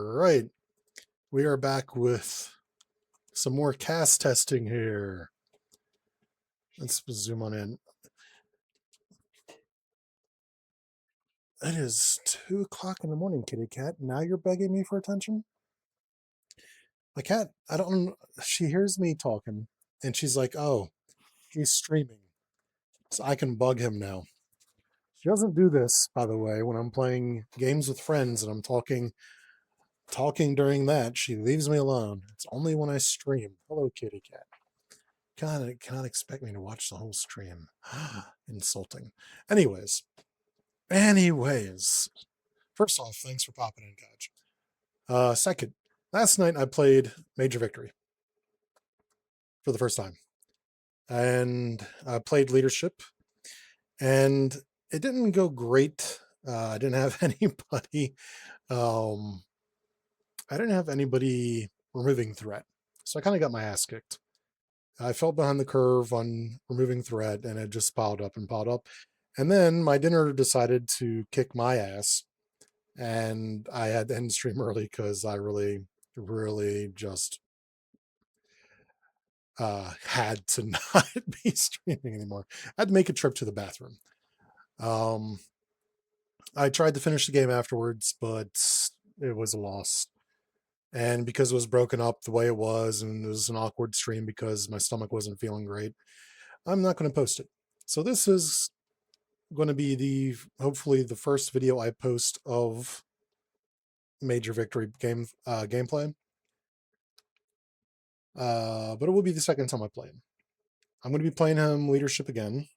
Right, we are back with some more cast testing here. Let's zoom on in. It is 2 o'clock in the morning, kitty cat. Now you're begging me for attention? My cat, I don't, she hears me talking and she's like, oh, he's streaming. So I can bug him now. She doesn't do this, by the way, when I'm playing games with friends and I'm talking during that. She leaves me alone. It's only when I stream. Hello, kitty cat. Cannot expect me to watch the whole stream. Insulting. Anyways, first off, thanks for popping in, Gaj. Second, last night I played Major Victory for the first time, and I played Leadership, and it didn't go great. I didn't have anybody. Um, I didn't have anybody removing threat, so I kind of got my ass kicked. I fell behind the curve on removing threat, and it just piled up and piled up. And then my dinner decided to kick my ass, and I had to end the stream early because I really just had to not be streaming anymore. I had to make a trip to the bathroom. I tried to finish the game afterwards, but it was a loss. And because it was broken up the way it was, and it was an awkward stream because my stomach wasn't feeling great, I'm not going to post it. So this is going to be hopefully the first video I post of Major Victory gameplay. But it will be the second time I play him. I'm going to be playing him Leadership again.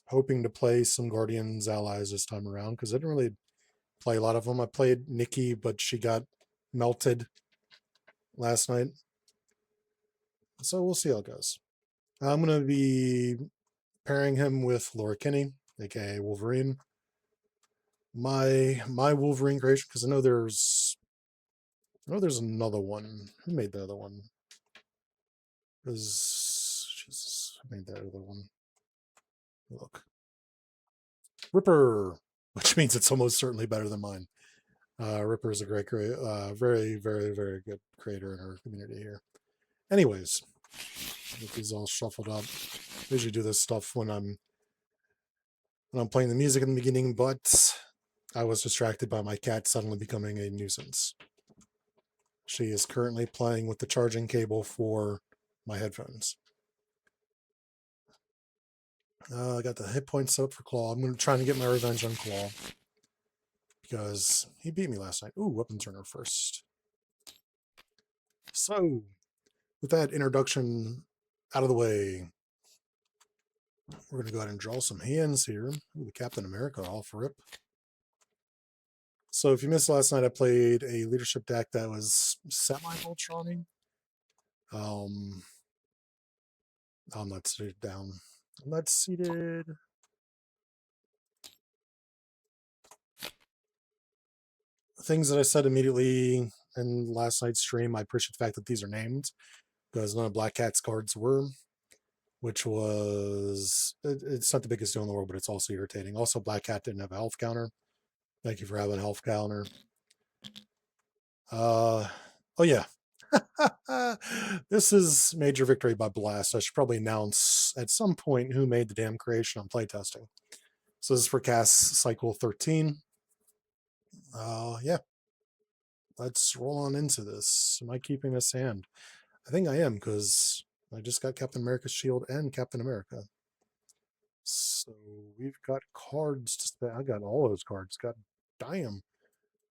Hoping to play some Guardians allies this time around because I didn't really play a lot of them. I played Nikki, but she got melted last night. So we'll see how it goes. I'm going to be pairing him with Laura Kinney, aka Wolverine. My Wolverine creation, because I know there's another one. Who made the other one? Because Jesus, who made that other one? Look, Ripper, which means it's almost certainly better than mine. Ripper is a great, very, very, very good creator in our community here. Anyways, get these all shuffled up. I usually do this stuff when I'm playing the music in the beginning, but I was distracted by my cat suddenly becoming a nuisance. She is currently playing with the charging cable for my headphones. I got the hit points up for Claw. I'm going to try to get my revenge on Claw because he beat me last night. Ooh, weapon turner first. So, with that introduction out of the way, we're going to go ahead and draw some hands here. Ooh, the Captain America off rip. So if you missed last night, I played a leadership deck that was semi-Voltron-y. I'm not seated down. I'm not seated. Things that I said immediately in last night's stream, I appreciate the fact that these are named because none of Black Cat's cards were, which was, it's not the biggest deal in the world, but it's also irritating. Also, Black Cat didn't have a health counter. Thank you for having a health counter. Oh yeah. This is Major Victory by Blast. I should probably announce at some point who made the damn creation on playtesting. So this is for cast cycle 13. Yeah. Let's roll on into this. Am I keeping this hand? I think I am because I just got Captain America's shield and Captain America. So we've got cards to spend. I got all those cards. God damn.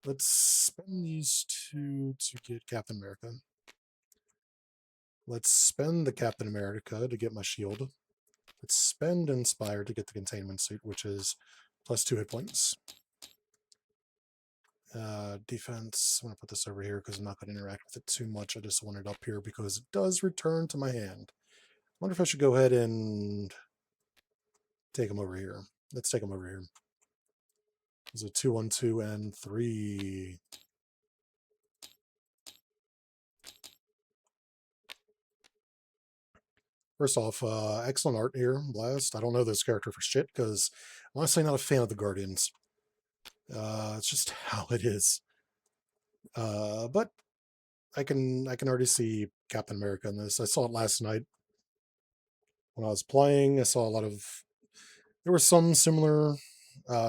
Let's spend these two to get Captain America. Let's spend the Captain America to get my shield. Let's spend Inspire to get the containment suit, which is +2 hit points. Defense, I'm going to put this over here because I'm not going to interact with it too much. I just want it up here because it does return to my hand. I wonder if I should go ahead and take him over here. Let's take him over here. There's a 2, 1, 2, and 3. First off, excellent art here, Blast. I don't know this character for shit because I'm honestly not a fan of the Guardians. It's just how it is. But I can already see Captain America in this. I saw it last night when I was playing. I saw a lot of there were some similar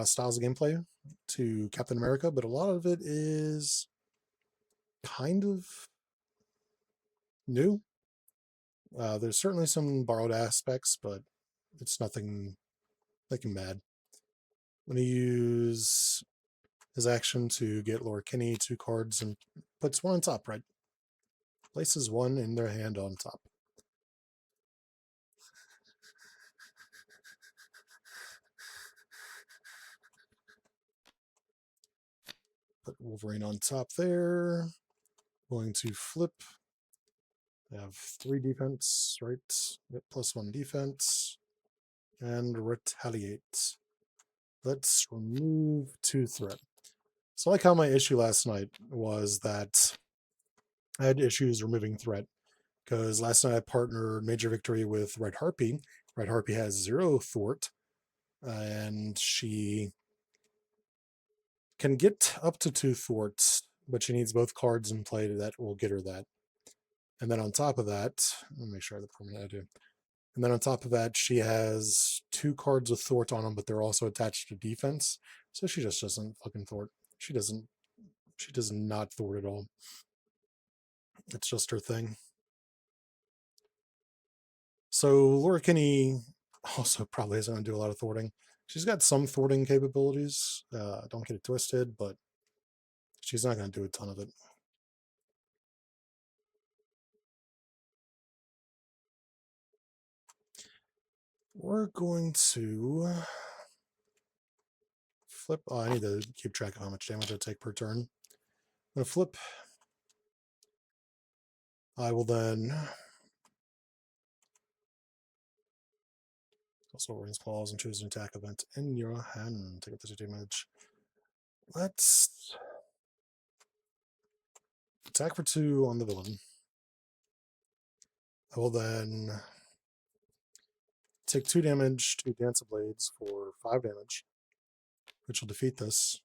styles of gameplay to Captain America, but a lot of it is kind of new. There's certainly some borrowed aspects, but it's nothing bad. I'm going to use his action to get Laura Kinney 2 cards and puts one on top, right? Places one in their hand on top. Put Wolverine on top there. Going to flip. I have 3 defense, right? Yep, +1 defense. And retaliate. Let's remove 2 threat. So I like how my issue last night was that I had issues removing threat because last night I partnered Major Victory with Red Harpy. Red Harpy has 0 thwart, and she can get up to 2 thwarts, but she needs both cards in play that will get her that. And then on top of that, let me make sure I have the permanent I do. And then on top of that, she has 2 cards with thwart on them, but they're also attached to defense. So she just doesn't fucking thwart. She does not thwart at all. It's just her thing. So Laura Kinney also probably isn't going to do a lot of thwarting. She's got some thwarting capabilities. Don't get it twisted, but she's not going to do a ton of it. We're going to flip. Oh, I need to keep track of how much damage I take per turn. I'm going to flip. I will then also Wolverine's Claws and choose an attack event in your hand. Take up the 2 damage. Let's attack for 2 on the villain. I will then take 2 damage to Dance of Blades for 5 damage, which will defeat this.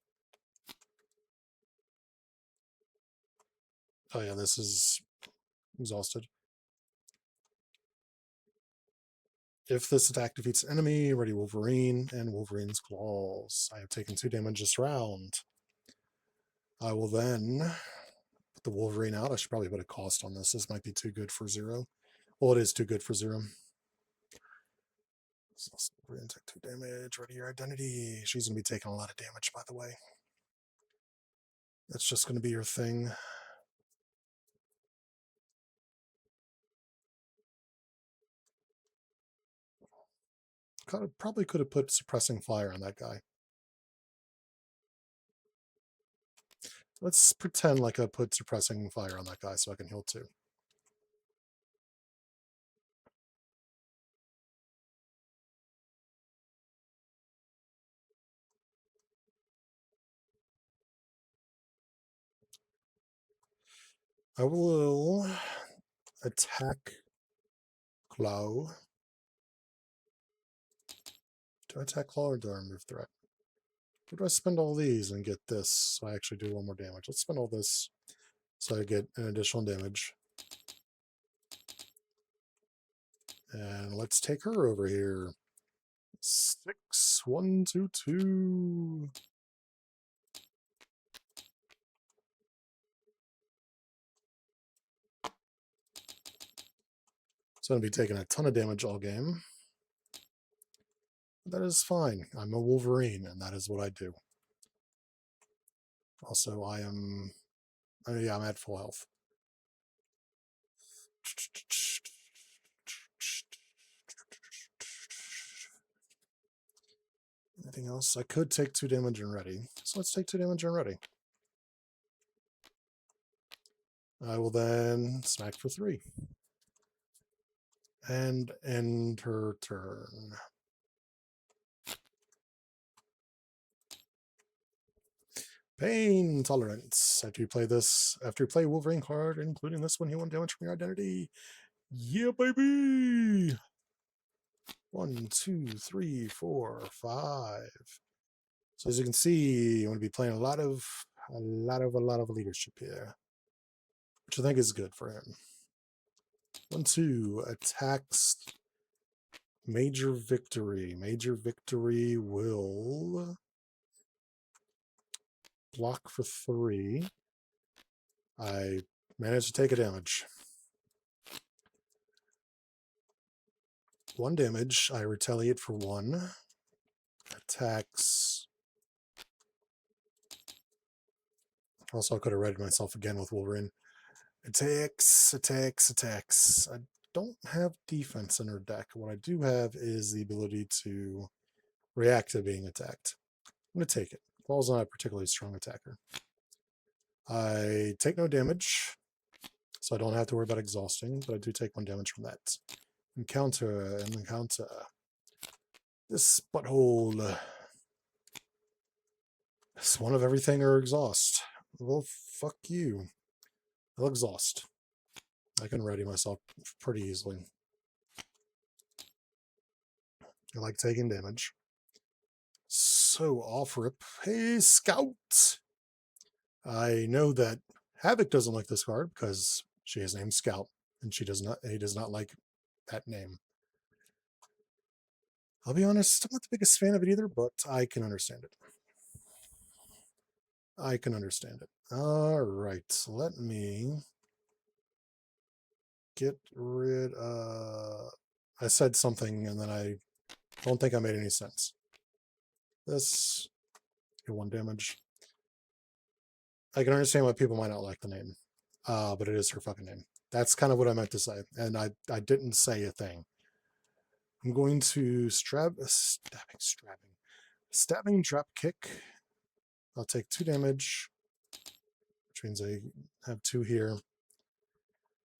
Oh yeah, this is exhausted. If this attack defeats an enemy, ready Wolverine and Wolverine's Claws. I have taken 2 damage this round. I will then put the Wolverine out. I should probably put a cost on this. This might be too good for 0. Well, it is too good for 0. So Wolverine take 2 damage. Ready your identity. She's going to be taking a lot of damage, by the way. That's just going to be your thing. Probably could have put Suppressing Fire on that guy. Let's pretend like I put Suppressing Fire on that guy so I can heal 2. I will attack Claw. Do I attack Claw or do I remove threat? Or do I spend all these and get this so I actually do 1 more damage? Let's spend all this so I get an additional damage. And let's take her over here. 6, 1, 2, 2. So I'm going to be taking a ton of damage all game. But that is fine. I'm a Wolverine, and that is what I do. Also, I'm at full health. Anything else? I could take 2 damage and ready. So let's take 2 damage and ready. I will then smack for 3. And end her turn. Pain tolerance. After you play Wolverine card, including this one, you want damage from your identity. Yeah, baby! 1, 2, 3, 4, 5. So as you can see, I'm going to be playing a lot of leadership here, which I think is good for him. 1-2 attacks Major Victory. Major Victory will block for 3. I managed to take a damage. 1 damage. I retaliate for 1. Attacks. Also, I could have read myself again with Wolverine. Attacks. I don't have defense in her deck. What I do have is the ability to react to being attacked. I'm going to take it. Paul's not a particularly strong attacker. I take no damage, so I don't have to worry about exhausting, but I do take 1 damage from that. Encounter. This butthole. It's one of everything or exhaust. Well, fuck you. I'll exhaust. I can ready myself pretty easily. I like taking damage. So off rip. Hey, Scout! I know that Havoc doesn't like this card because she is named Scout, and he does not like that name. I'll be honest, I'm not the biggest fan of it either, but I can understand it. All right, let me get rid of... I said something, and then I don't think I made any sense. This, get 1 damage. I can understand why people might not like the name, but it is her fucking name. That's kind of what I meant to say, and I didn't say a thing. I'm going to stabbing drop kick. I'll take 2 damage, which means I have 2 here.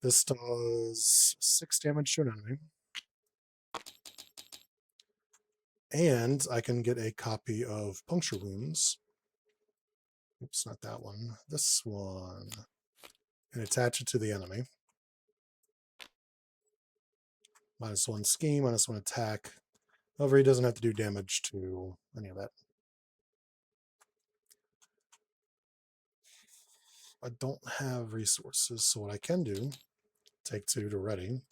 This does 6 damage to an enemy. And I can get a copy of Puncture Wounds. Oops, not that one. This one. And attach it to the enemy. -1 scheme, -1 attack. However, he doesn't have to do damage to any of that. I don't have resources, so what I can do, take 2 to ready.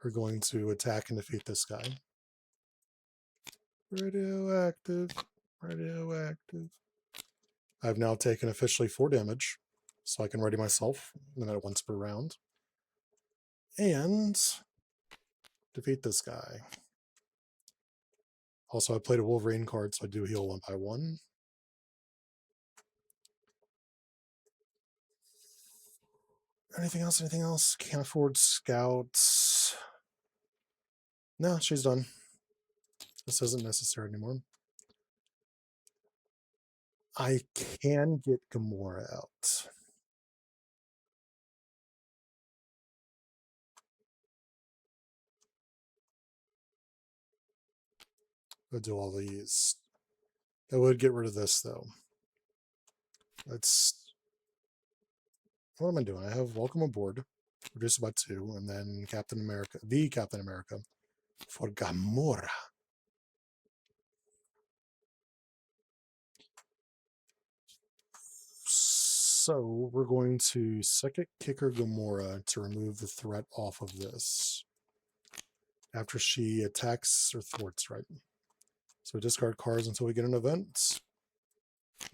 We're going to attack and defeat this guy. Radioactive. I've now taken officially 4 damage, so I can ready myself once per round. And defeat this guy. Also, I played a Wolverine card, so I do heal 1 by 1. Anything else? Can't afford scouts. No, she's done. This isn't necessary anymore. I can get Gamora out. I'll do all these. I would get rid of this, though. What am I doing? I have Welcome Aboard, reduce it by 2, and then Captain America, for Gamora. So we're going to Psychic Kicker Gamora to remove the threat off of this after she attacks or thwarts, right? So we discard cards until we get an event.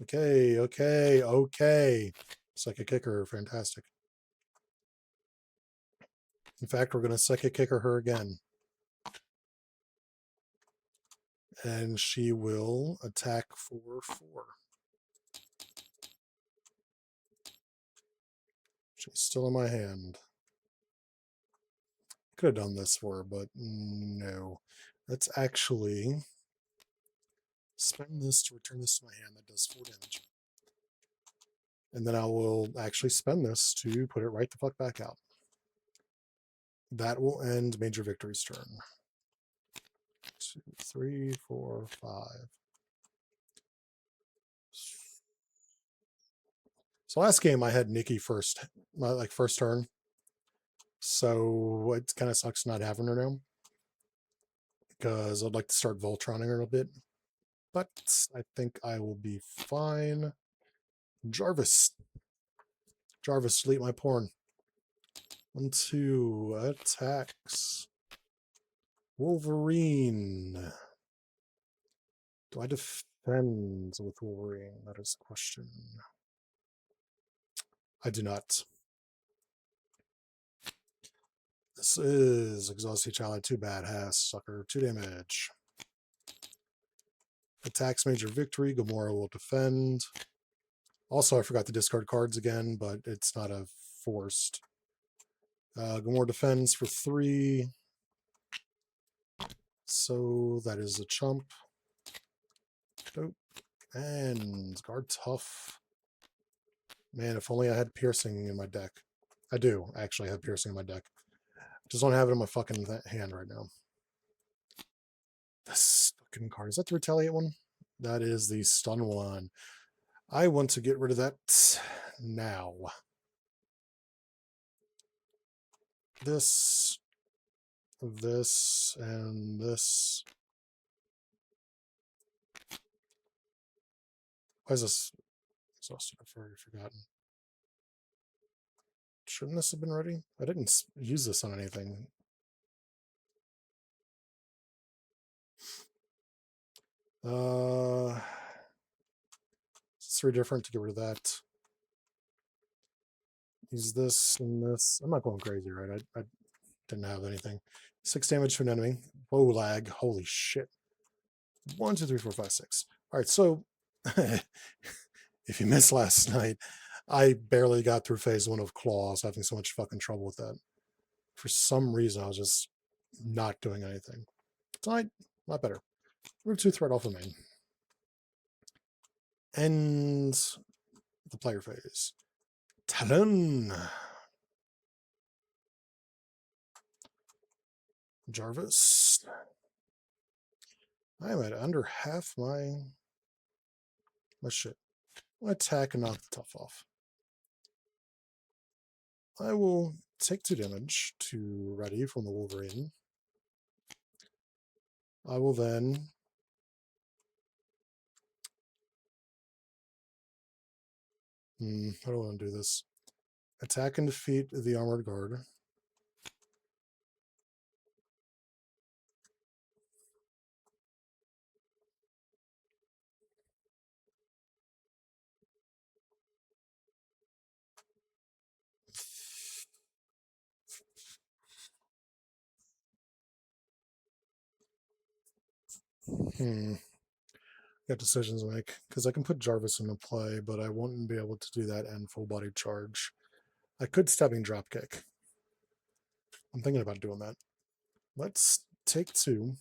Okay. Psychic Kicker, fantastic. In fact, we're going to Psychic Kicker her again. And she will attack for 4. She's still in my hand. Could have done this for her, but no. Let's actually spend this to return this to my hand. That does 4 damage. And then I will actually spend this to put it right the fuck back out. That will end Major Victory's turn. 2, 3, 4, 5. So last game I had Nikki first, first turn. So it kind of sucks not having her now, because I'd like to start Voltroning her a bit. but I think I will be fine. Jarvis. Jarvis, delete my porn. 1, 2, attacks. Wolverine. Do I defend with Wolverine? That is the question. I do not. This is Exhaust Each Ally, 2 badass, sucker, 2 damage. Attacks Major Victory, Gamora will defend. Also, I forgot to discard cards again, but it's not a forced. Gamora defends for 3. So that is a chump. Nope. And guard tough. Man, if only I had piercing in my deck. I do actually have piercing in my deck. Just don't have it in my fucking hand right now. This fucking card. Is that the retaliate one? That is the stun one. I want to get rid of that now. This, and this. Why is this exhausted? I've already forgotten. Shouldn't this have been ready? I didn't use this on anything. It's 3 different to get rid of that. Use this and this. I'm not going crazy, right? I didn't have anything. 6 damage to an enemy. Whoa, lag. Holy shit. 1, 2, 3, 4, 5, 6. All right, so if you missed last night, I barely got through phase 1 of Claw. I was having so much fucking trouble with that. For some reason, I was just not doing anything. Tonight, a lot better. Remove 2 threat off of main. End the player phase. Talon. Jarvis. I am at under half my shit. I'll attack and knock the tough off. I will take 2 damage to ready from the Wolverine. I will then how do I want to do this? Attack and defeat the armored guard. Got decisions to make, because I can put Jarvis into play, but I won't be able to do that and full body charge. I could stabbing dropkick. I'm thinking about doing that. Let's take 2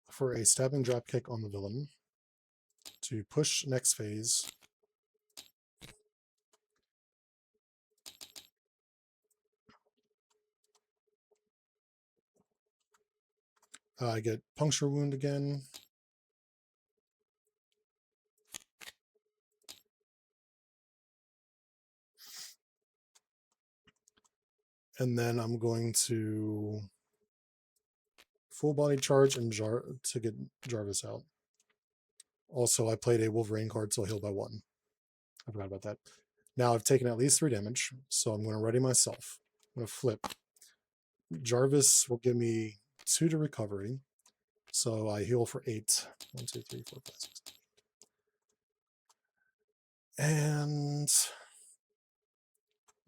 for a stabbing dropkick on the villain to push next phase. I get puncture wound again. And then I'm going to full body charge and to get Jarvis out. Also, I played a Wolverine card, so I'll heal by 1. I forgot about that. Now I've taken at least 3 damage, so I'm going to ready myself. I'm going to flip. Jarvis will give me 2 to recovery, so I heal for 8. 1, 2, 3, 4, 5, 6. And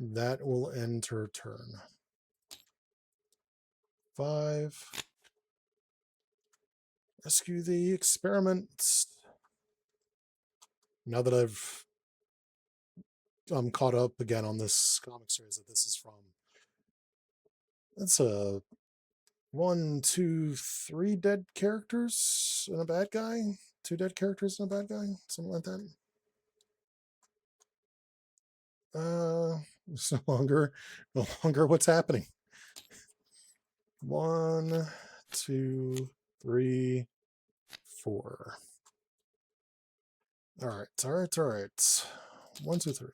that will end her turn. 5. Rescue the experiment. Now that I'm caught up again on this comic series that this is from. That's a 1, 2, 3 dead characters and a bad guy. 2 dead characters and a bad guy. Something like that. It's no longer what's happening. 1, 2, 3, 4. All right. 1, 2, 3.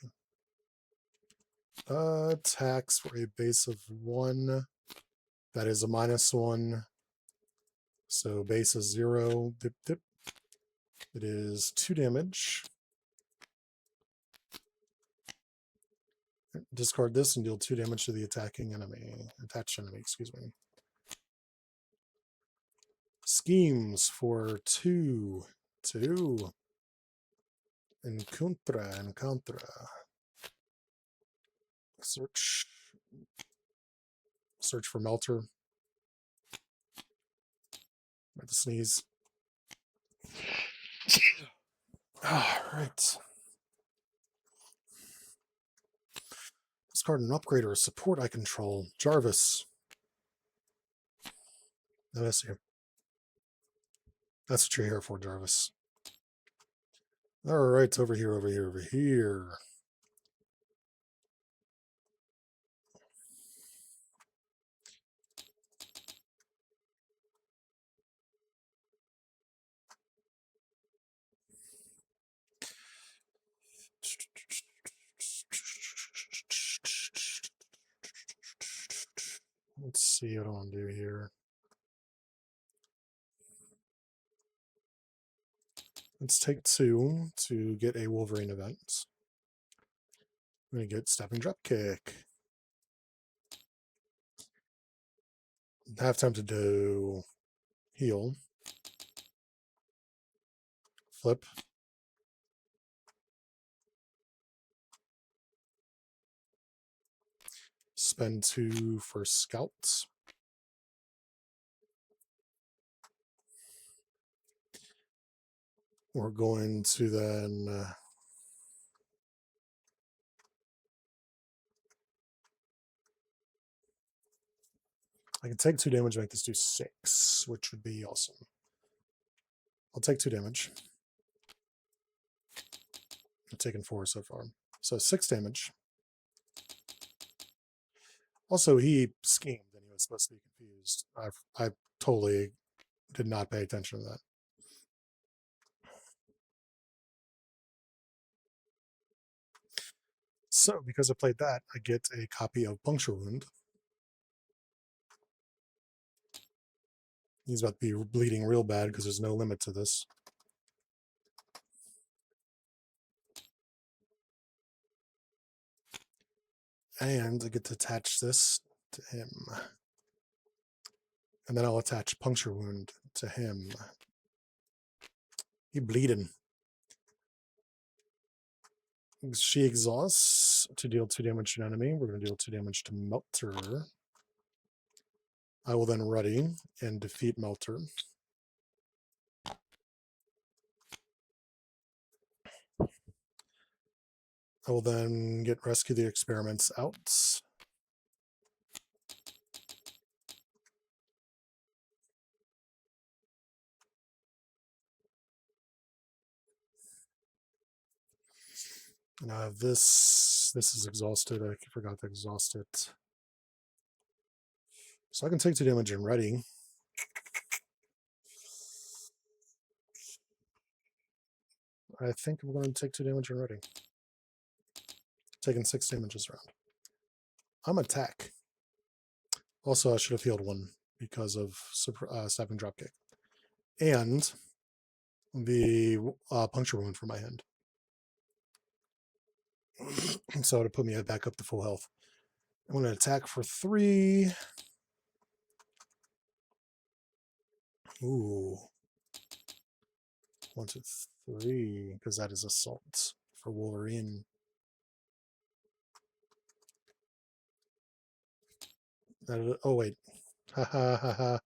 Attacks for a base of 1. That is a -1. So base is 0. Dip, dip. It is 2 damage. Discard this and deal 2 damage to the attacking enemy. Attached enemy, excuse me. Schemes for 2. 2. Encontra. Search for Melter. I had to sneeze. All right. Discard an upgrade or a support I control. Jarvis. Oh, that's you. That's what you're here for, Jarvis. All right, over here. Let's see what I want to do here. Let's take 2 to get a Wolverine event. I'm going to get Stepping Dropkick. Have time to do heal. Flip. Spend 2 for Scouts. We're going to then I can take 2 damage and make this do 6, which would be awesome. I'll take 2 damage. I've taken 4 so far. So 6 damage. Also, he schemed and he was supposed to be confused. I totally did not pay attention to that. So, because I played that, I get a copy of Puncture Wound. He's about to be bleeding real bad because there's no limit to this. And I get to attach this to him. And then I'll attach Puncture Wound to him. He bleeding. She exhausts to deal 2 damage to an enemy. We're going to deal 2 damage to Melter. I will then ready and defeat Melter. I will then get Rescue the Experiments out. And I have this. This is exhausted. I forgot to exhaust it. So I can take 2 damage and ready. I think I'm going to take 2 damage and ready. Taking 6 damage this round. I'm attack. Also, I should have healed 1 because of Stepping Dropkick. And the Puncture Wound for my hand. So it would put me back up to full health. I'm going to attack for 3. Ooh. 1, 2, 3, because that is assault for Wolverine. Oh, wait. Ha ha ha ha.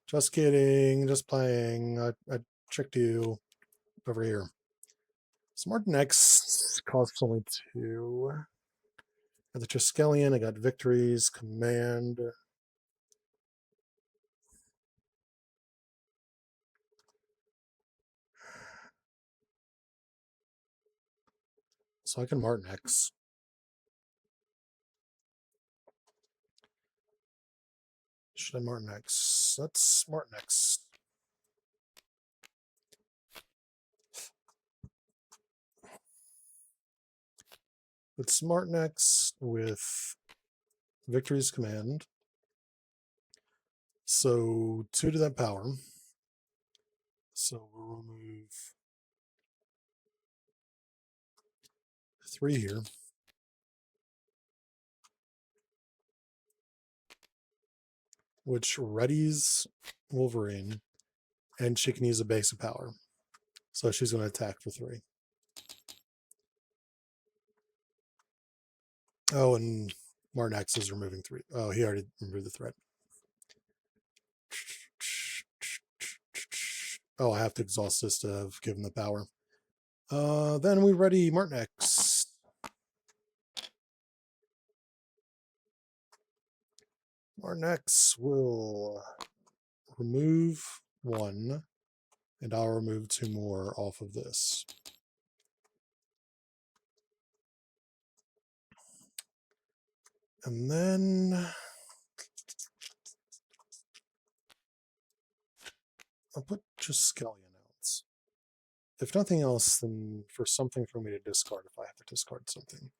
Just kidding. Just playing. I tricked you over here. Smart Next costs only 2. Got the Triskelion. I got Victories, Command. So I can Martin X. Should I Martin X? Let's Martin X. Let's Smart Next with Victory's Command. So 2 to that power. So we'll remove 3 here. Which readies Wolverine, and she can use a basic power. So she's going to attack for 3. Oh, and Martin X is removing 3. Oh, he already removed the threat. Oh, I have to exhaust this to give him the power. Then we ready Martin X. Martin X will remove 1, and I'll remove 2 more off of this. And then I'll put just Skellion out. If nothing else, then for something for me to discard if I have to discard something.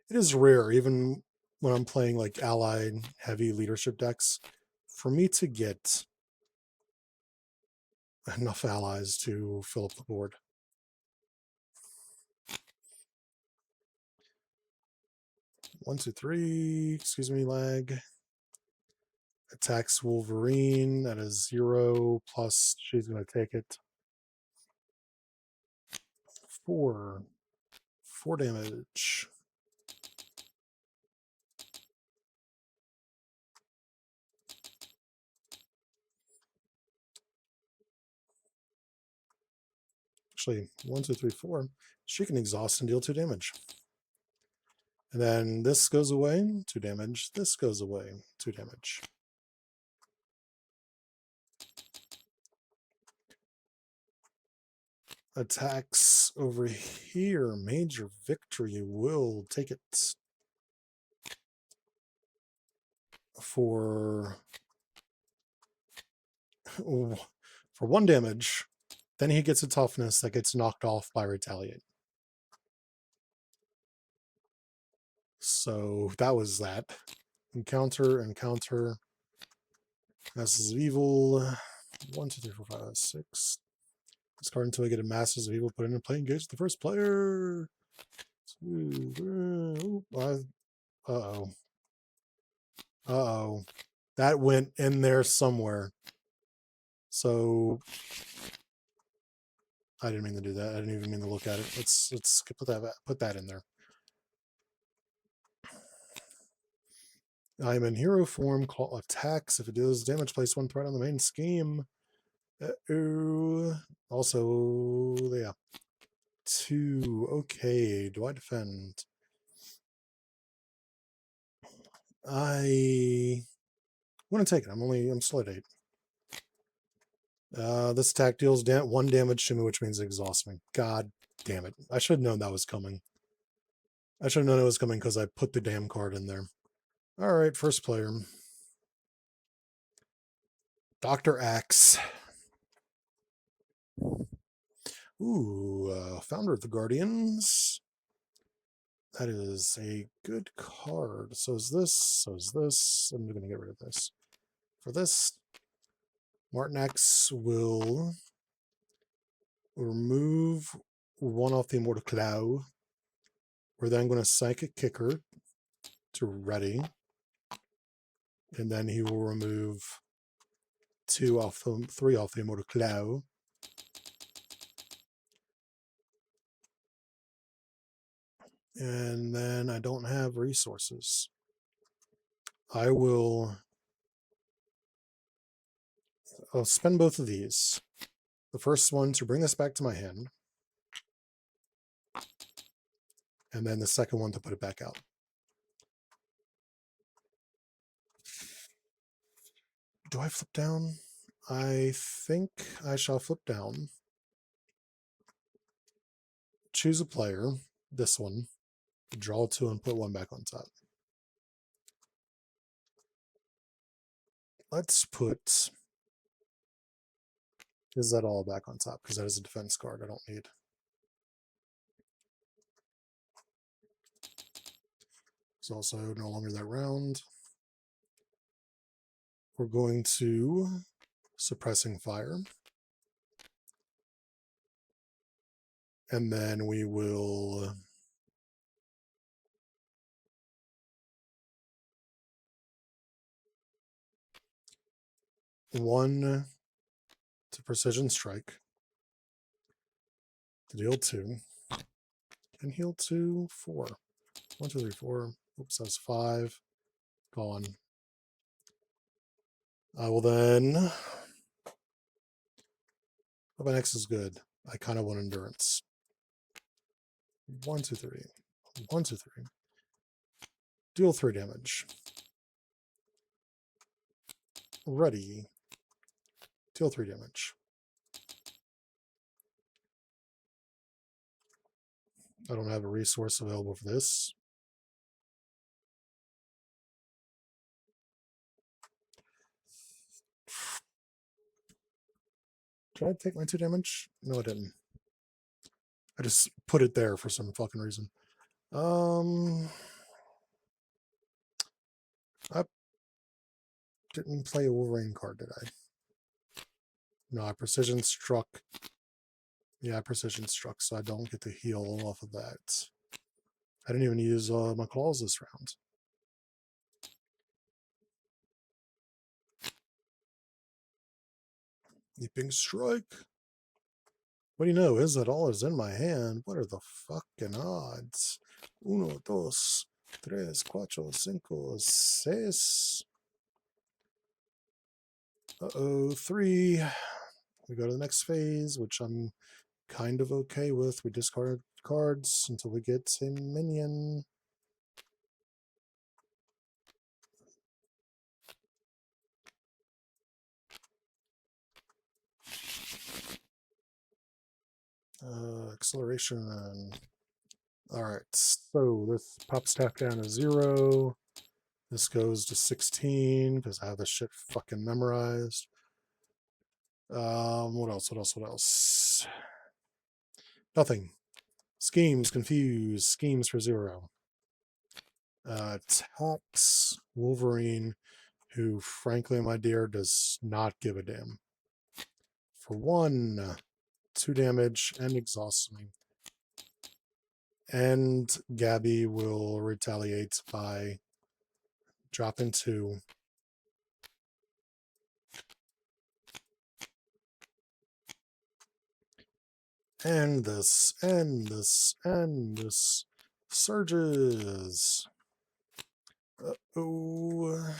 It is rare, even when I'm playing like allied heavy leadership decks, for me to get enough allies to fill up the board. One, two, three. Excuse me, lag. Attacks Wolverine at a 0, plus she's going to take it. 4 damage. Actually, 1, 2, 3, 4. She can exhaust and deal 2 damage. And then this goes away, 2 damage. This goes away, 2 damage. Attacks over here. Major victory will take it for 1 damage. Then he gets a toughness that gets knocked off by retaliate. So that was that. Encounter. Masses of Evil. 1, 2, 3, 4, 5, 6. Discard until I get a Masters of Evil put into play. Engage the first player. Uh-oh. Uh-oh. That went in there somewhere. So I didn't mean to do that. I didn't even mean to look at it. Let's put that in there. I'm in hero form. Call attacks. If it deals damage, place 1 threat on the main scheme. Also, yeah. 2. Okay. Do I defend? I'm gonna take it. I'm still at 8. This attack deals 1 damage to me, which means it exhausts me. God damn it. I should have known that was coming. I should have known it was coming because I put the damn card in there. Alright, first player. Dr. Axe. Ooh, founder of the Guardians. That is a good card. So is this. So is this. I'm going to get rid of this. For this, Martin X will remove 1 off the Immortal Claw. We're then going to Psychic Kicker to ready. And then he will remove 3 off the Immortal Claw. And then I don't have resources. I'll spend both of these. The first one to bring this back to my hand. And then the second one to put it back out. Do I flip down? I think I shall flip down. Choose a player, this one. Draw 2 and put 1 back on top. Let's put Is that all back on top? Because that is a defense card I don't need. It's also no longer that round. We're going to Suppressing Fire. And then we will 1 to precision strike to deal 2 and heal 2, 4. 1, 2, 3, 4. Oops, that's 5. Gone. I will then. Oh, my next is good. I kind of want endurance. 1, 2, 3. 1, 2, 3. Deal 3 damage. Ready. Deal 3 damage. I don't have a resource available for this. Did I take my 2 damage? No, I didn't. I just put it there for some fucking reason. I didn't play a Wolverine card, did I? No, I precision struck. Yeah, I precision struck, so I don't get to heal off of that. I didn't even use my claws this round. Leaping strike. What do you know? Is it all is in my hand? What are the fucking odds? 1, 2, 3, 4, 5, 6. Uh-oh, 3. We go to the next phase, which I'm kind of okay with. We discard cards until we get a minion. Acceleration. All right, so this pops tap down to 0. This goes to 16 because I have this shit fucking memorized. What else? What else? What else? Nothing. Schemes, confuse, schemes for 0. Attacks Wolverine, who, frankly, my dear, does not give a damn. For 1, 2 damage, and exhausts me. And Gabby will retaliate by dropping 2. And this, and this, and this. Surges. Uh-oh.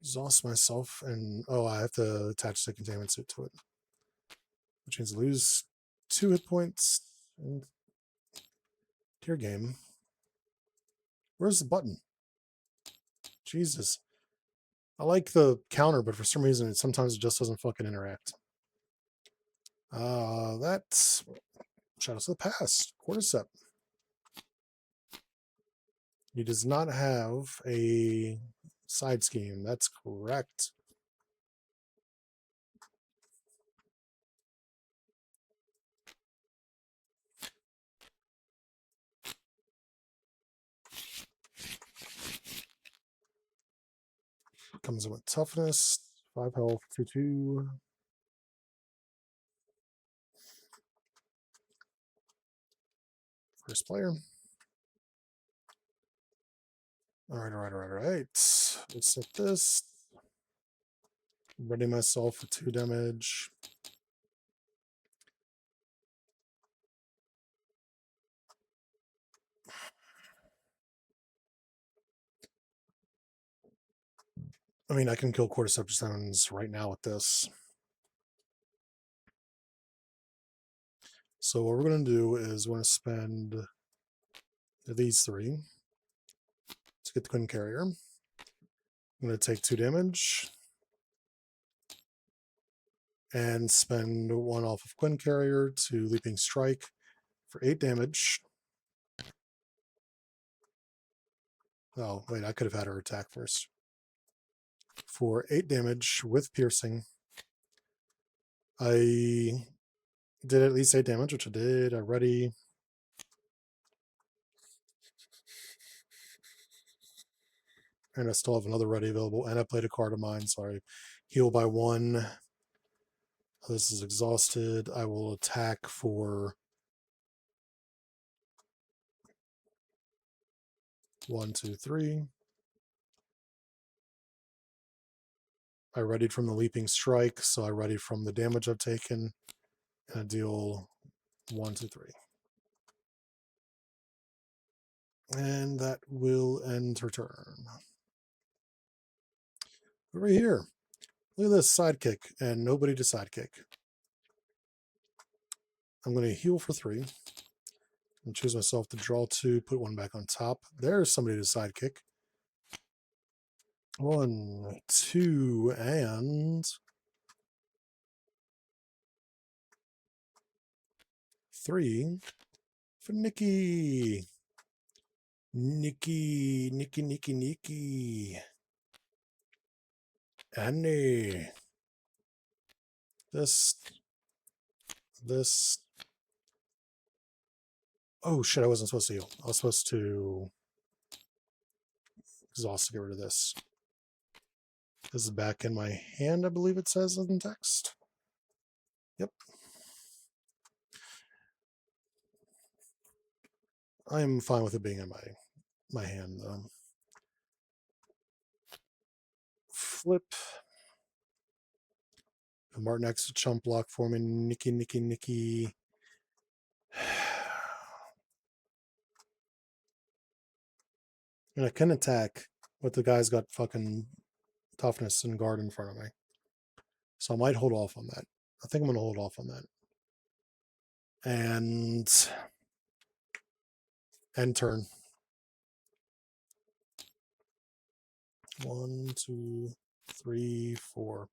Exhaust myself, and I have to attach the containment suit to it. Which means lose 2 hit points. And dear game. Where's the button? Jesus. I like the counter, but for some reason, sometimes it just doesn't fucking interact. That's Shadows of the Past. Cordyceps. He does not have a side scheme. That's correct. Comes in with toughness, 5 health, 2/2. First player. All right. Let's set this. Ready myself for 2 damage. I mean, I can kill Cordyceps Stones right now with this. So what we're going to do is we're going to spend these 3 to get the Queen Carrier. I'm going to take 2 damage and spend 1 off of Quinn Carrier to Leaping Strike for 8 damage. Oh, wait, I could have had her attack first. For 8 damage with piercing. I did at least 8 damage, which I did already. And I still have another ready available. And I played a card of mine, so I heal by 1. This is exhausted. I will attack for 1, 2, 3. I readied from the leaping strike, so I readied from the damage I've taken, and I deal 1, 2, 3. And that will end her turn. Over here. Look at this sidekick, and nobody to sidekick. I'm going to heal for 3. And choose myself to draw 2, put 1 back on top. There's somebody to sidekick. 1, 2, and 3 for Nikki. Nikki. Annie. This. Oh shit, I wasn't supposed to heal. I was supposed to exhaust to get rid of this. This is back in my hand, I believe it says in text. Yep. I am fine with it being in my hand, though. Flip. Martin X chump block for me. Nikki. And I can attack, but the guy's got fucking toughness and guard in front of me. So I might hold off on that. I think I'm going to hold off on that. And end turn. 1, 2, 3, 4.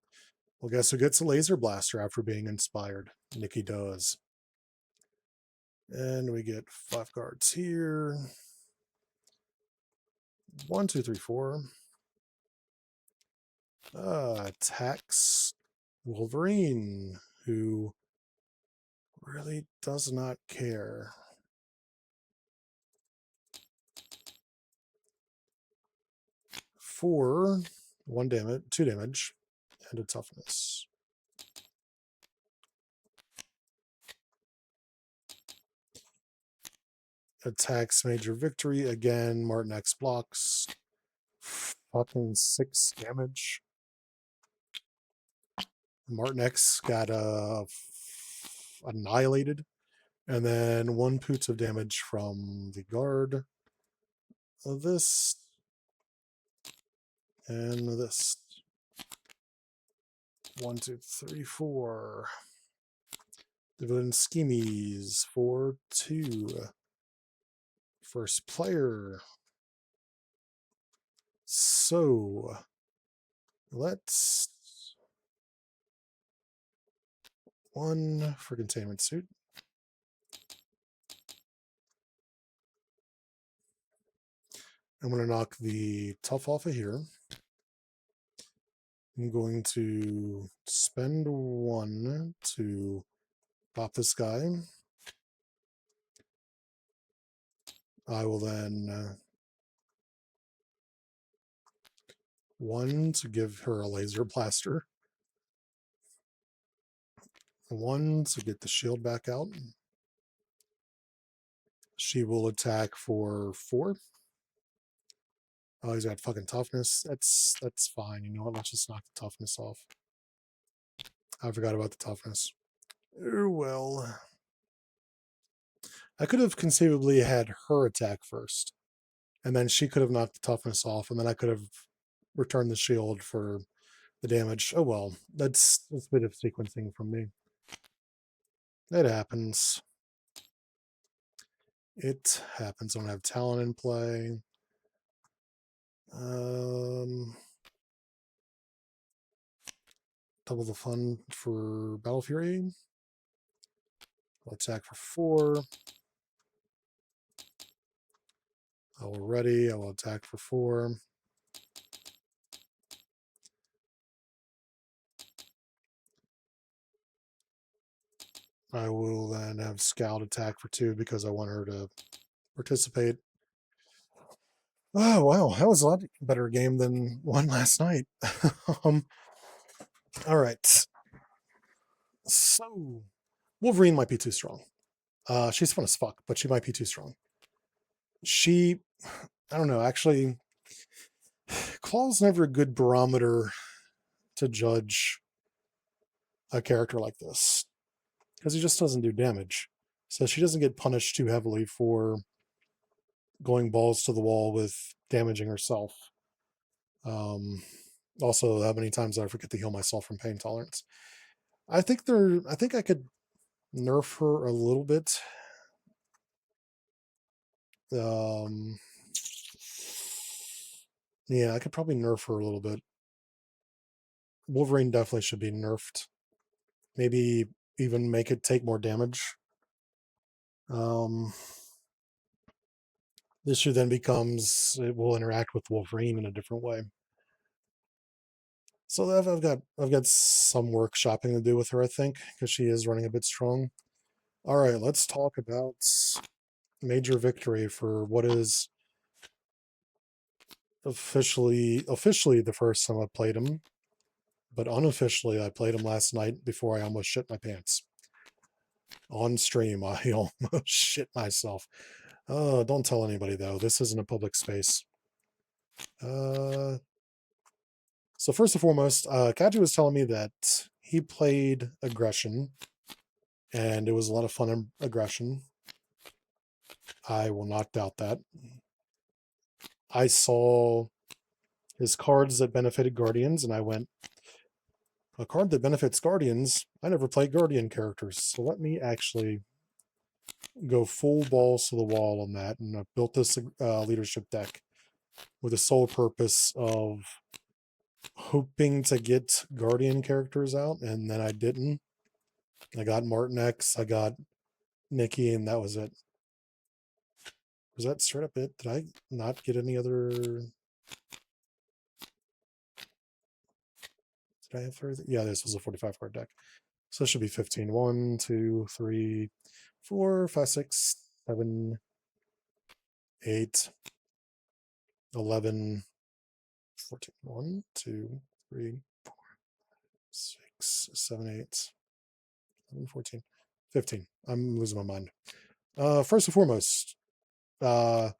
Well, guess who gets a laser blaster after being inspired? Nikki does. And we get 5 cards here. 1, 2, 3, 4. Attacks Wolverine, who really does not care. 4, 1 damage, 2 damage, and a toughness. Attacks Major Victory again. Martin X blocks. Fucking 6 damage. Martin X got annihilated. And then 1 poots of damage from the guard. This. And this. 1, 2, 3, 4. The villain Schemies. 4, 2. First player. So let's 1 for containment suit. I'm going to knock the tough off of here. I'm going to spend 1 to pop this guy. I will then 1 to give her a laser blaster. 1 to get the shield back out. She will attack for 4. Oh, he's got fucking toughness. That's fine. You know what? Let's just knock the toughness off. I forgot about the toughness. Oh, well. I could have conceivably had her attack first. And then she could have knocked the toughness off. And then I could have returned the shield for the damage. Oh, well. That's a bit of sequencing from me. It happens. It happens. I don't have talent in play. Double the fun for Battle Fury. I'll attack for 4. I will ready. I will attack for 4. I will then have Scout attack for 2 because I want her to participate. Oh, wow. That was a lot better game than one last night. All right. So, Wolverine might be too strong. She's fun as fuck, but she might be too strong. I don't know, actually, Claw's never a good barometer to judge a character like this because he just doesn't do damage. So she doesn't get punished too heavily for going balls to the wall with damaging herself. Um, Also, how many times I forget to heal myself from pain tolerance. I think I could nerf her a little bit. Um, yeah, I could probably nerf her a little bit. Wolverine definitely should be nerfed. Maybe even make it take more damage. Um, the issue then becomes it will interact with Wolverine in a different way. So I've got some workshopping to do with her, I think, because she is running a bit strong. All right, let's talk about Major Victory for what is officially the first time I played him, but unofficially I played him last night before I almost shit my pants. On stream, I almost shit myself. Don't tell anybody though. This isn't a public space. So first and foremost, Kaji was telling me that he played aggression, and it was a lot of fun in aggression. I will not doubt that. I saw his cards that benefited Guardians, and I went, a card that benefits Guardians? I never played Guardian characters, so let me actually go full balls to the wall on that. And I built this leadership deck with the sole purpose of hoping to get Guardian characters out, and then I didn't. I got Martin X, I got Nikki, and that was it. Was that straight up it? Did I not get any other? Did I have 30? Yeah, this was a 45 card deck. So it should be 15. 1, 2, 3, 4, 5, 6, 7, 8, 11, 14. 1, 2, 3, 4, 6, 7, 8, 11, 14, 15. I'm losing my mind. First and foremost, I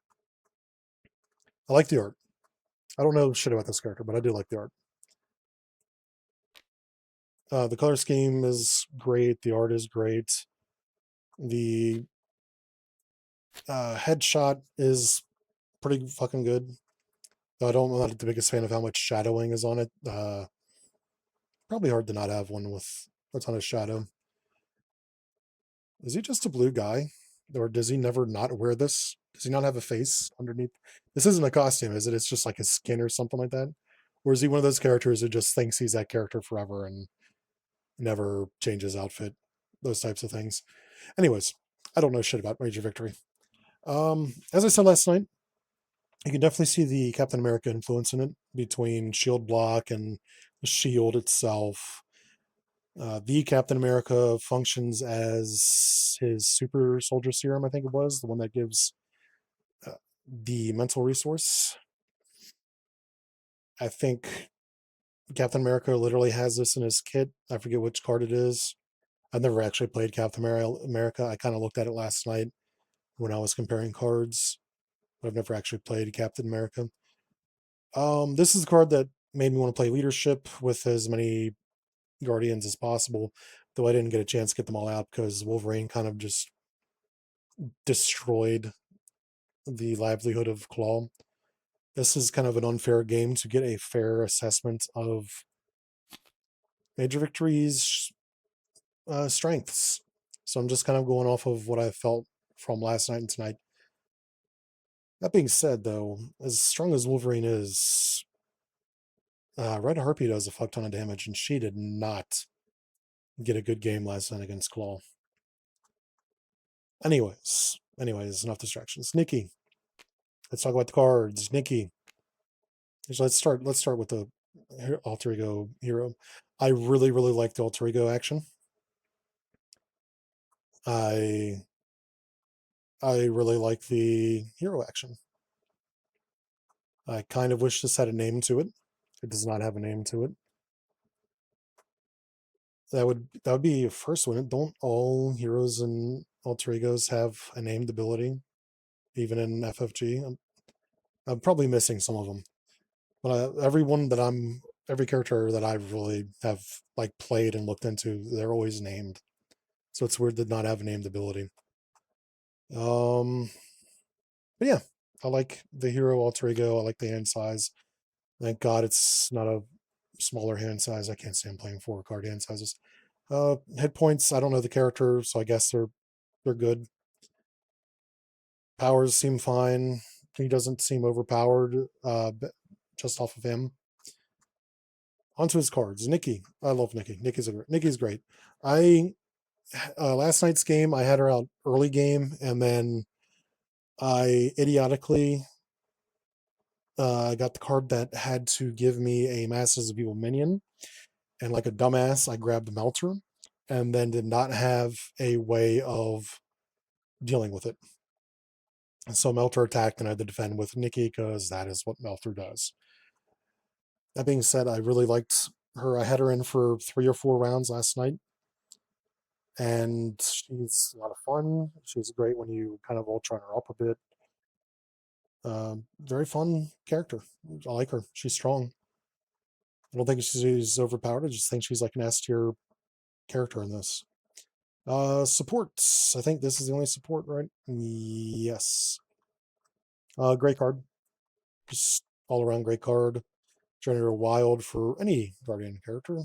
like the art. I don't know shit about this character, but I do like the art. The color scheme is great. The art is great. The headshot is pretty fucking good. Though I'm not the biggest fan of how much shadowing is on it. Probably hard to not have one with a ton of shadow. Is he just a blue guy? Or does he never not wear this? Does he not have a face underneath? This isn't a costume, is it? It's just like his skin or something like that? Or is he one of those characters who just thinks he's that character forever and never changes outfit? Those types of things. Anyways, I don't know shit about Major Victory. As I said last night, you can definitely see the Captain America influence in it between shield block and the shield itself. The Captain America functions as his super soldier serum, I think it was, the one that gives the mental resource. I think Captain America literally has this in his kit. I forget which card it is. I've never actually played Captain America. I kind of looked at it last night when I was comparing cards, but I've never actually played Captain America. This is a card that made me want to play leadership with as many Guardians as possible, though I didn't get a chance to get them all out because Wolverine kind of just destroyed the livelihood of Claw. This is kind of an unfair game to get a fair assessment of Major Victory's strengths. So I'm just kind of going off of what I felt from last night and tonight. That being said, though, as strong as Wolverine is, Red Harpy does a fuck ton of damage, and she did not get a good game last night against Claw. Anyways, enough distractions. Nikki, let's talk about the cards. Nikki, let's start with the alter ego hero. I really like the alter ego action. I really like the hero action. I kind of wish this had a name to it. It does not have a name to it. That would be a first one. Don't all heroes and alter egos have a named ability, even in FFG? I'm probably missing some of them, but everyone that I'm every character that I really have like played and looked into, they're always named. So it's weird to not have a named ability. But yeah, I like the hero alter ego. I like the hand size. Thank God it's not a smaller hand size. I can't stand playing 4 card hand sizes. Hit points. I don't know the character, so I guess they're good. Powers seem fine. He doesn't seem overpowered. Just off of him. Onto his cards. Nikki. I love Nikki. Nikki's great. I last night's game, I had her out early game, and then I idiotically got the card that had to give me a Masters of Evil minion, and like a dumbass, I grabbed the Melter, and then did not have a way of dealing with it. And so Melter attacked, and I had to defend with Nikki because that is what Melter does. That being said, I really liked her. I had her in for 3 or 4 rounds last night, and she's a lot of fun. She's great when you kind of ultron her up a bit. Very fun character. I like her. She's strong. I don't think she's overpowered. I just think she's like an S tier character in this. Supports. I think this is the only support, right? Yes. Great card. Just all around great card. Generator wild for any Guardian character.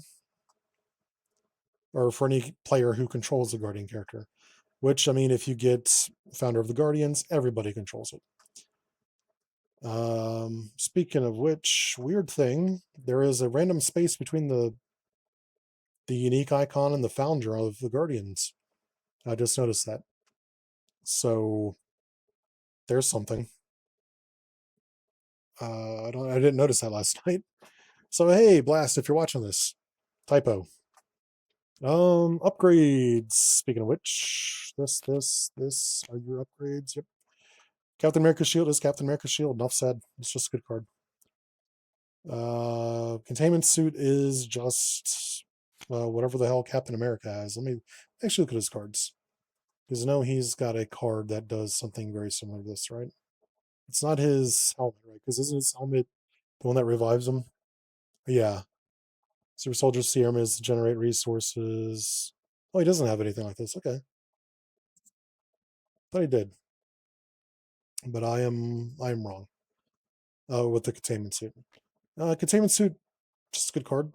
Or for any player who controls the Guardian character. Which, I mean, if you get Founder of the Guardians, everybody controls it. Speaking of which, weird thing, there is a random space between the unique icon and the founder of the Guardians. I just noticed that. So there's something. I didn't notice that last night. So hey, Blast, if you're watching this, typo. Upgrades. Speaking of which, this are your upgrades. Yep. Captain America's shield is Captain America's shield. Enough said. It's just a good card. Containment suit is just whatever the hell Captain America has. Let me actually look at his cards. Because I know he's got a card that does something very similar to this, right? It's not his helmet, right? Because isn't his helmet the one that revives him? Yeah. Super Soldier Serum is to generate resources. Oh, he doesn't have anything like this. Okay. Thought he did. But I am wrong. With the containment suit. Containment suit, just a good card.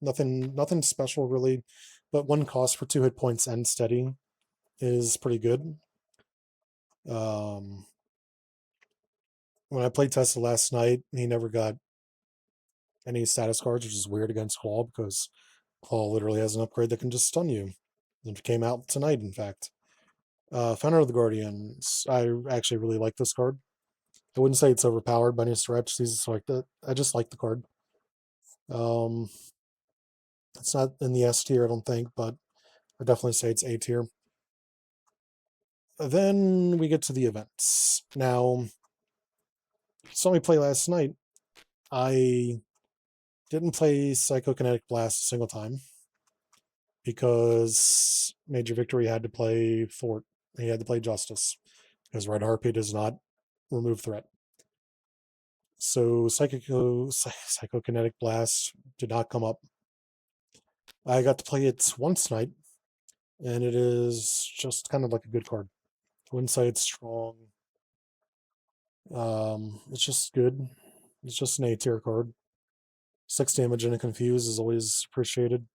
Nothing special really. But 1 cost for 2 hit points and steady is pretty good. When I played Tesla last night, he never got any status cards, which is weird against Claw because Claw literally has an upgrade that can just stun you. It came out tonight, in fact. Founder of the Guardians. I actually really like this card. I wouldn't say it's overpowered by any stretch. These like that. I just like the card. It's not in the S tier, I don't think, but I definitely say it's A tier. Then we get to the events. Now, saw me play last night. I didn't play Psychokinetic Blast a single time because Major Victory had to play Fort. He had to play Justice because Red Harpy does not remove threat. So Psychokinetic Blast did not come up. I got to play it once tonight, and it is just kind of like a good card. I wouldn't say it's strong. It's just good. It's just an A tier card. 6 damage and a confuse is always appreciated.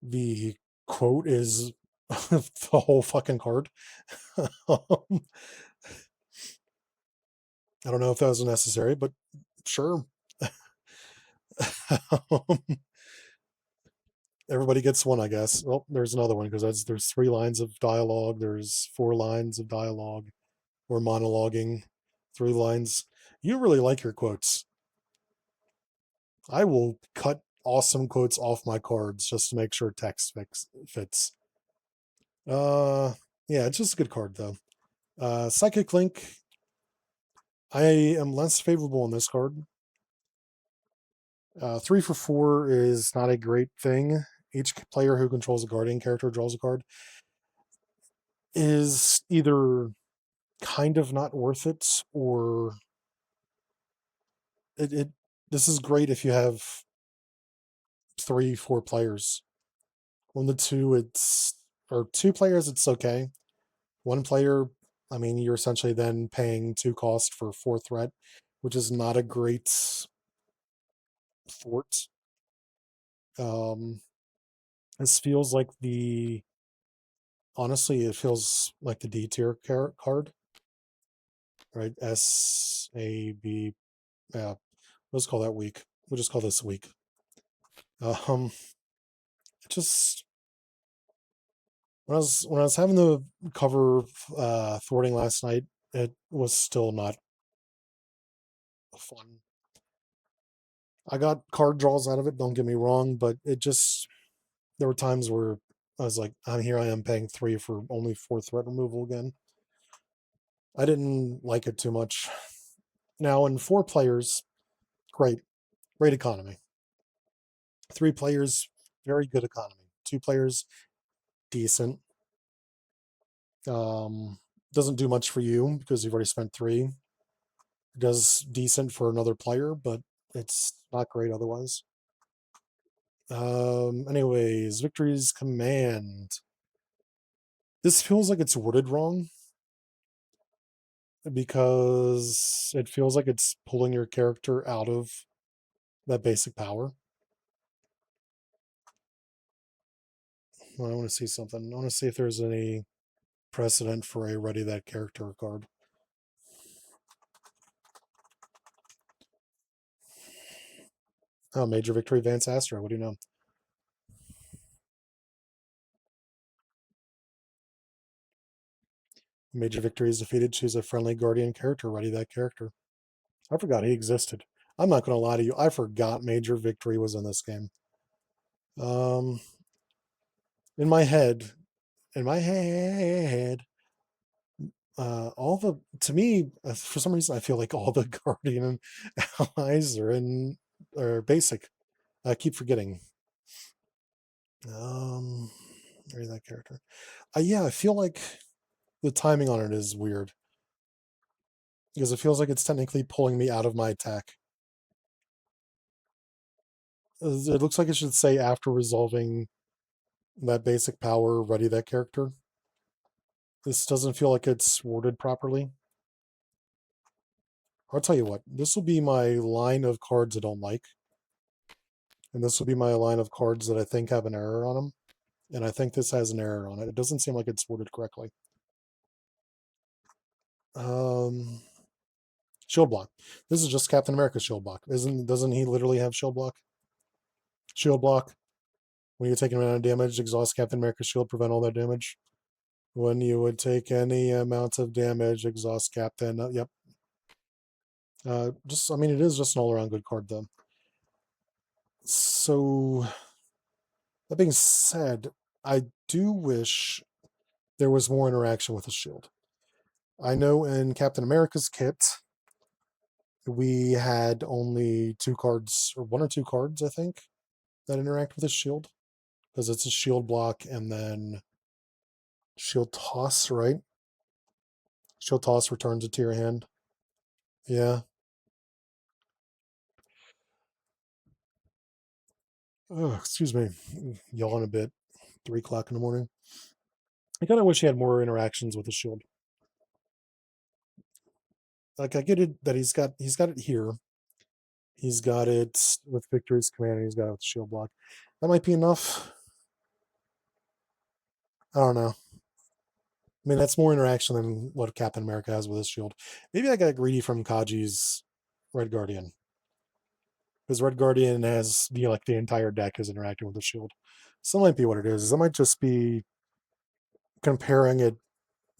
The quote is the whole fucking card. I don't know if that was necessary, but sure. Everybody gets one, I guess. Well, there's another one because there's 3 lines of dialogue. There's 4 lines of dialogue or monologuing. 3 lines. You really like your quotes. I will cut awesome quotes off my cards just to make sure text fits. Yeah, it's just a good card though. Psychic Link. I am less favorable on this card. 3 for 4 is not a great thing. Each player who controls a Guardian character draws a card. Is either kind of not worth it or it this is great if you have 3, 4 players. 1 to 2, or 2 players, it's okay. 1 player, I mean, you're essentially then paying 2 cost for 4 threat, which is not a great fort. Um, this feels like honestly, it feels like the D tier card, right? SAB, yeah, let's call that weak. We'll just call this weak. Um, just when I was having the cover thwarting last night, it was still not fun. I got card draws out of it, don't get me wrong, but there were times where I was like, here I am paying 3 for only 4 threat removal again. I didn't like it too much. Now, in 4 players, great economy. 3 players, very good economy. 2 players, decent. Doesn't do much for you because you've already spent 3. It does decent for another player, but it's not great otherwise. Anyways, Victory's Command. This feels like it's worded wrong because it feels like it's pulling your character out of that basic power. Well, I want to see something. I want to see if there's any precedent for a ready that character card. Oh, Major Victory Vance Astra. What do you know? Major Victory is defeated. Choose a friendly guardian character. Ready that character. I forgot he existed. I'm not going to lie to you. I forgot Major Victory was in this game. Um, in my head, all the to me for some reason I feel like all the guardian allies are basic. I keep forgetting. Ready that character. Yeah, I feel like the timing on it is weird because it feels like it's technically pulling me out of my attack. It looks like it should say after resolving that basic power, ready that character. This doesn't feel like it's worded properly. I'll tell you what, this will be my line of cards I don't like. And this will be my line of cards that I think have an error on them. And I think this has an error on it. It doesn't seem like it's worded correctly. Um, Shield block. This is just Captain America's shield block. Doesn't he literally have shield block? Shield block. When you take an amount of damage, exhaust Captain America's shield, prevent all that damage. When you would take any amount of damage, exhaust Captain. Yep. I mean, it is just an all-around good card, though. So, that being said, I do wish there was more interaction with the shield. I know in Captain America's kit, we had only 2 cards, or 1 or 2 cards, I think, that interact with his shield. Because it's a shield block and then shield toss, right? Shield toss returns it to your hand. Yeah. Oh, excuse me. Yawn a bit. 3 o'clock in the morning. I kind of wish he had more interactions with the shield. Like I get it that he's got it here. He's got it with Victory's Command, and he's got it with shield block. That might be enough. I don't know. I mean, that's more interaction than what Captain America has with his shield. Maybe I got greedy from Kaji's Red Guardian. Because Red Guardian has like the entire deck is interacting with the shield. So that might be what it is. That might just be comparing it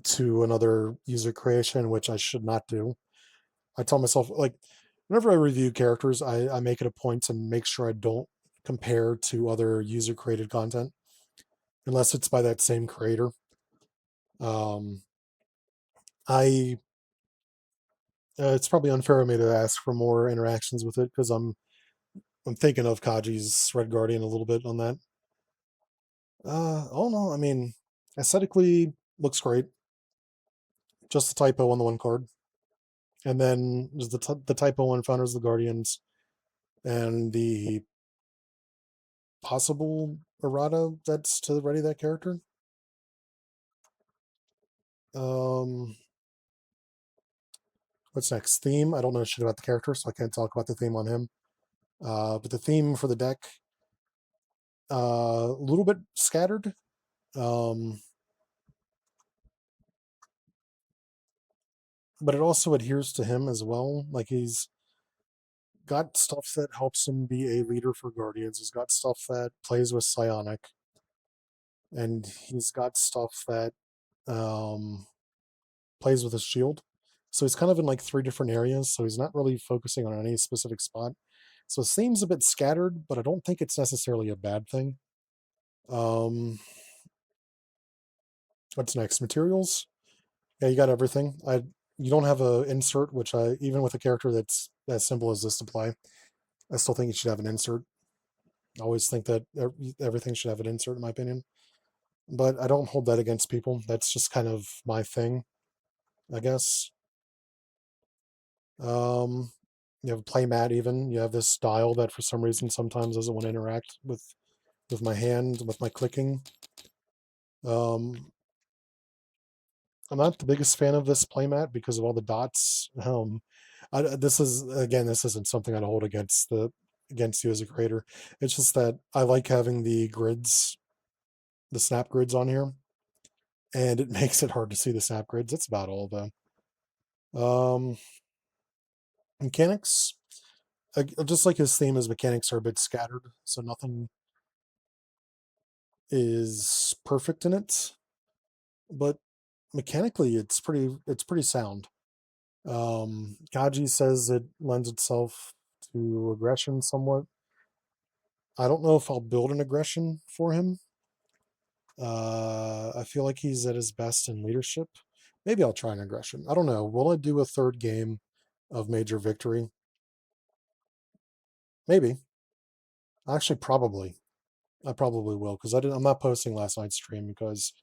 to another user creation, which I should not do. I tell myself, like, whenever I review characters, I make it a point to make sure I don't compare to other user created content unless it's by that same creator. Um, I It's probably unfair of me to ask for more interactions with it because I'm thinking of Kaji's Red Guardian a little bit on that. Oh no, I mean, aesthetically looks great. Just the typo on the 1 card, and then there's the typo on Founders of the Guardians. and the possible errata that's to ready that character. Um, what's next? Theme. I don't know shit about the character, so I can't talk about the theme on him. But the theme for the deck, a little bit scattered. Um, but it also adheres to him as well. Like he's got stuff that helps him be a leader for Guardians. He's got stuff that plays with Psionic, and he's got stuff that um, plays with his shield. So he's kind of in like three different areas. So he's not really focusing on any specific spot. So it seems a bit scattered, but I don't think it's necessarily a bad thing. Um, what's next? Materials. Yeah, you got everything. You don't have a insert, which I even with a character that's as simple as this to play, I still think you should have an insert. I always think that everything should have an insert, in my opinion. But I don't hold that against people. That's just kind of my thing, I guess. Um, you have a playmat even. You have this dial that for some reason sometimes doesn't want to interact with my hand, with my clicking. Um, I'm not the biggest fan of this playmat because of all the dots. This is again, this isn't something I'd hold against you as a creator. It's just that I like having the grids, the snap grids on here, and it makes it hard to see the snap grids. That's about all though. Um, mechanics, just like his theme, his mechanics are a bit scattered, so nothing is perfect in it. But mechanically, it's pretty sound. Kaji says it lends itself to aggression somewhat. I don't know if I'll build an aggression for him. I feel like he's at his best in leadership. Maybe I'll try an aggression. I don't know. Will I do a third game of Major Victory? Maybe. Actually, probably. I probably will because I'm not posting last night's stream because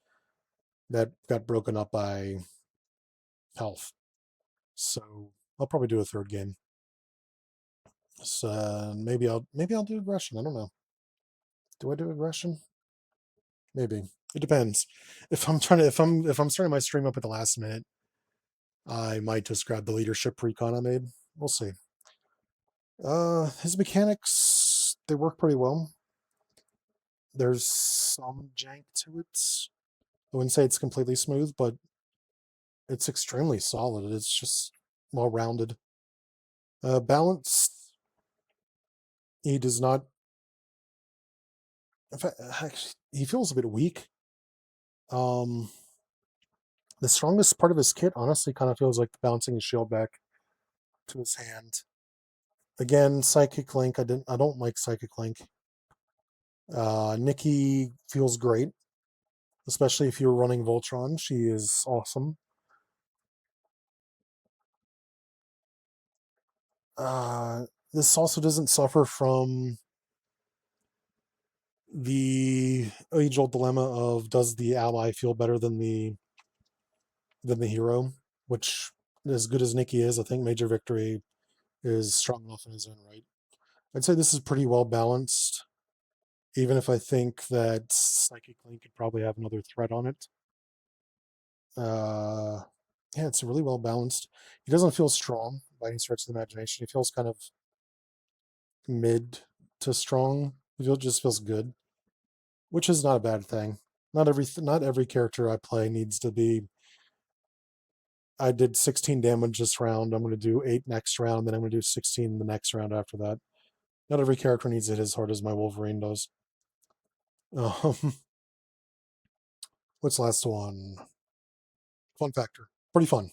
that got broken up by health. So I'll probably do a third game. So maybe I'll do aggression. I don't know. Do I do aggression? Maybe. It depends. If I'm starting my stream up at the last minute, I might just grab the leadership recon I made. We'll see. His mechanics, they work pretty well. There's some jank to it. I wouldn't say it's completely smooth, but it's extremely solid. It's just well rounded. Balance, he does not. In fact, actually, he feels a bit weak. Um, the strongest part of his kit, honestly, kind of feels like bouncing his shield back to his hand. Again, Psychic Link. I don't like Psychic Link. Nikki feels great, especially if you're running Voltron. She is awesome. This also doesn't suffer from the age-old dilemma of does the ally feel better than the hero, which as good as Nikki is, I think Major Victory is strong enough in his own right. I'd say this is pretty well balanced, even if I think that Psychic Link could probably have another threat on it. Uh, yeah, it's really well balanced. He doesn't feel strong by any stretch of the imagination. He feels kind of mid to strong. Just feels good, which is not a bad thing. Not every character I play needs to be. I did 16 damage this round. I'm going to do 8 next round, then I'm going to do 16 the next round after that. Not every character needs it as hard as my Wolverine does. Um, what's the last one? Fun factor. Pretty fun.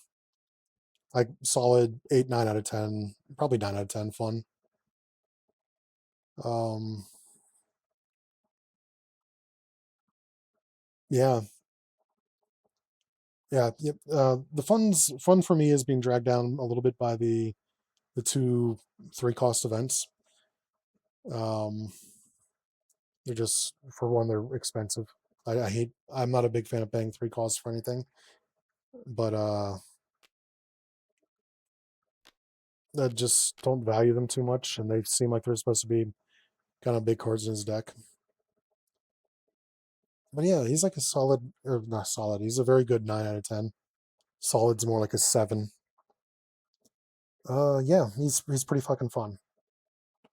Like solid 8, 9 out of 10. Probably 9 out of 10 fun. Um, yeah. Yeah. Yep. The fun for me is being dragged down a little bit by the two 3 cost events. Um, they're just for one, they're expensive. I hate. I'm not a big fan of paying 3 costs for anything. But that just don't value them too much, and they seem like they're supposed to be kind of big cards in his deck. But yeah, he's like a solid, or not solid. He's a very good 9 out of 10. Solid's more like a 7. Yeah, he's pretty fucking fun.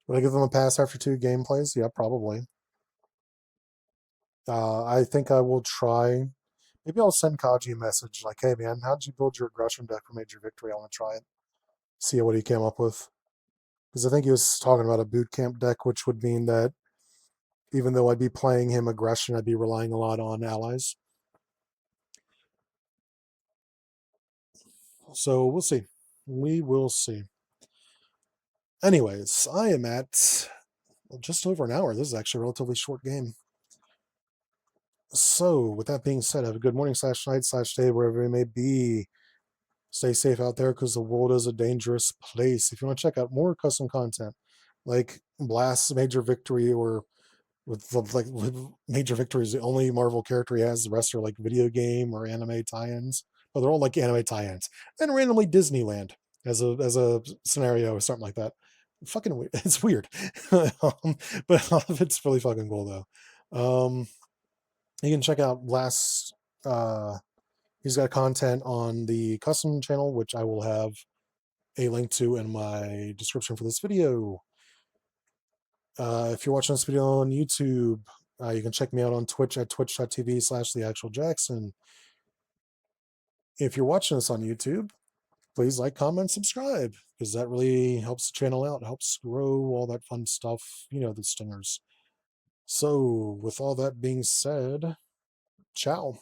Would I give him a pass after 2 gameplays? Yeah, probably. I think I will try. Maybe I'll send Kaji a message like, "Hey man, how'd you build your aggression deck for Major Victory? I want to try it. See what he came up with." Because I think he was talking about a boot camp deck, which would mean that even though I'd be playing him aggression, I'd be relying a lot on allies. So we'll see. We will see. Anyways, I am at just over an hour. This is actually a relatively short game. So, with that being said, have a good morning / night / day wherever you may be. Stay safe out there because the world is a dangerous place. If you want to check out more custom content like Blast's Major Victory, or with Major Victory is the only Marvel character he has, the rest are like video game or anime tie-ins. But they're all like anime tie-ins. And randomly Disneyland as a scenario or something like that. Fucking weird. It's weird. But all of it's really fucking cool though. You can check out Blast. He's got content on the custom channel, which I will have a link to in my description for this video. If you're watching this video on YouTube, you can check me out on Twitch at twitch.tv/theactualjackson. If you're watching this on YouTube, please like, comment, subscribe, because that really helps the channel out, helps grow all that fun stuff, the stingers. So, with all that being said, ciao.